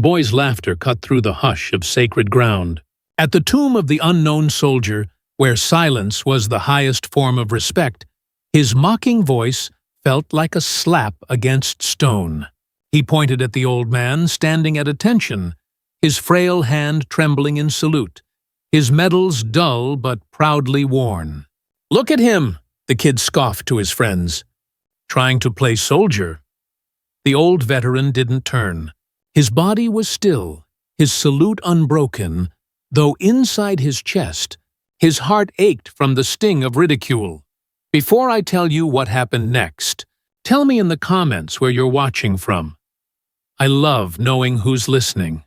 boy's laughter cut through the hush of sacred ground. At the tomb of the unknown soldier, where silence was the highest form of respect, his mocking voice felt like a slap against stone. He pointed at the old man, standing at attention, his frail hand trembling in salute, his medals dull but proudly worn. "Look at him," the kid scoffed to his friends. "Trying to play soldier." The old veteran didn't turn. His body was still, his salute unbroken, though inside his chest, his heart ached from the sting of ridicule. Before I tell you what happened next, tell me in the comments where you're watching from. I love knowing who's listening.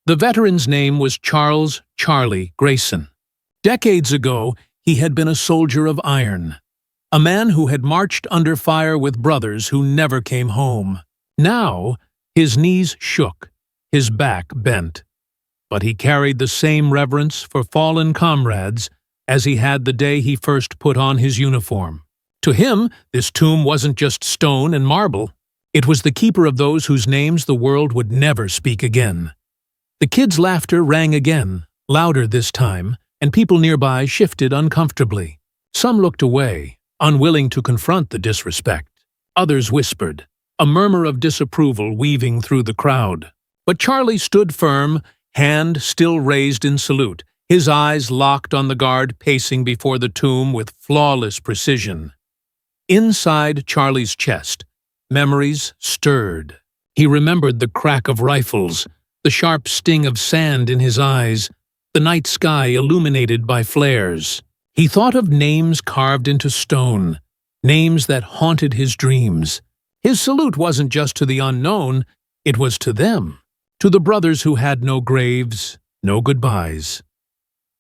The veteran's name was Charles "Charlie" Grayson. Decades ago, he had been a soldier of iron, a man who had marched under fire with brothers who never came home. Now, his knees shook, his back bent, but he carried the same reverence for fallen comrades as he had the day he first put on his uniform. To him, this tomb wasn't just stone and marble. It was the keeper of those whose names the world would never speak again. The kid's laughter rang again, louder this time, and people nearby shifted uncomfortably. Some looked away, unwilling to confront the disrespect. Others whispered, a murmur of disapproval weaving through the crowd. But Charlie stood firm, hand still raised in salute, his eyes locked on the guard pacing before the tomb with flawless precision. Inside Charlie's chest, memories stirred. He remembered the crack of rifles, the sharp sting of sand in his eyes, the night sky illuminated by flares. He thought of names carved into stone, names that haunted his dreams. His salute wasn't just to the unknown, it was to them, to the brothers who had no graves, no goodbyes.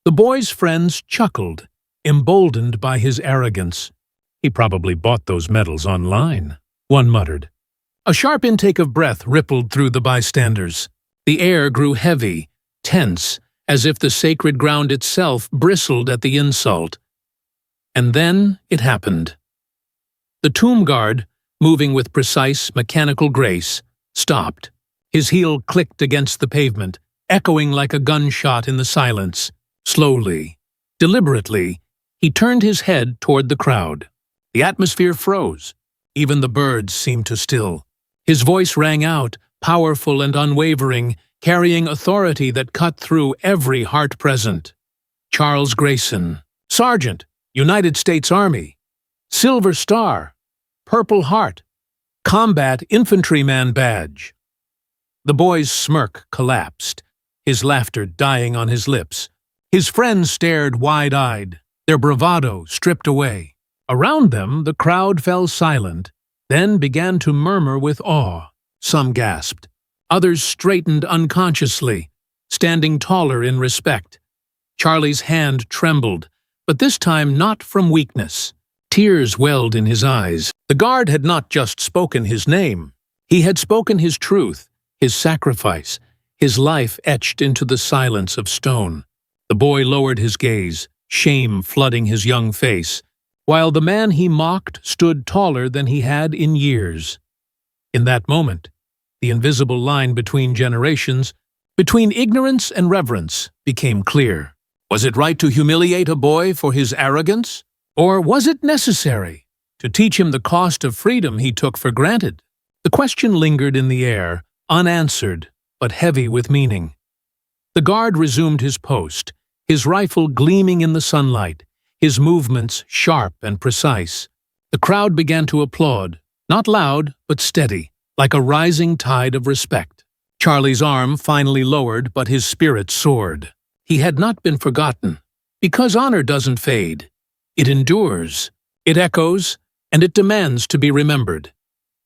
The boy's friends chuckled, emboldened by his arrogance. He probably bought those medals online, one muttered. A sharp intake of breath rippled through the bystanders. The air grew heavy, tense, as if the sacred ground itself bristled at the insult. And then it happened. The tomb guard, moving with precise, mechanical grace, stopped. His heel clicked against the pavement, echoing like a gunshot in the silence. Slowly, deliberately, he turned his head toward the crowd. The atmosphere froze. Even the birds seemed to still. His voice rang out, powerful and unwavering, carrying authority that cut through every heart present. Charles Grayson, Sergeant, United States Army, Silver Star, Purple Heart, Combat Infantryman Badge. The boy's smirk collapsed, his laughter dying on his lips. His friends stared wide-eyed, their bravado stripped away. Around them, the crowd fell silent, then began to murmur with awe. Some gasped. Others straightened unconsciously, standing taller in respect. Charlie's hand trembled, but this time not from weakness. Tears welled in his eyes. The guard had not just spoken his name. He had spoken his truth, his sacrifice, his life etched into the silence of stone. The boy lowered his gaze, shame flooding his young face, while the man he mocked stood taller than he had in years. In that moment, the invisible line between generations, between ignorance and reverence, became clear. Was it right to humiliate a boy for his arrogance? Or was it necessary to teach him the cost of freedom he took for granted? The question lingered in the air, unanswered, but heavy with meaning. The guard resumed his post, his rifle gleaming in the sunlight, his movements sharp and precise. The crowd began to applaud, not loud, but steady, like a rising tide of respect. Charlie's arm finally lowered, but his spirit soared. He had not been forgotten, because honor doesn't fade. It endures, it echoes, and it demands to be remembered.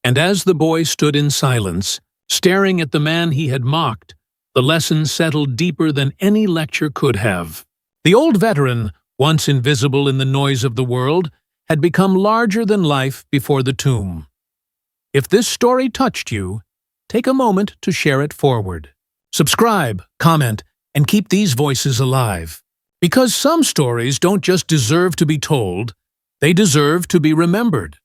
And as the boy stood in silence, staring at the man he had mocked, the lesson settled deeper than any lecture could have. The old veteran, once invisible in the noise of the world, had become larger than life before the tomb. If this story touched you, take a moment to share it forward. Subscribe, comment, and keep these voices alive. Because some stories don't just deserve to be told, they deserve to be remembered.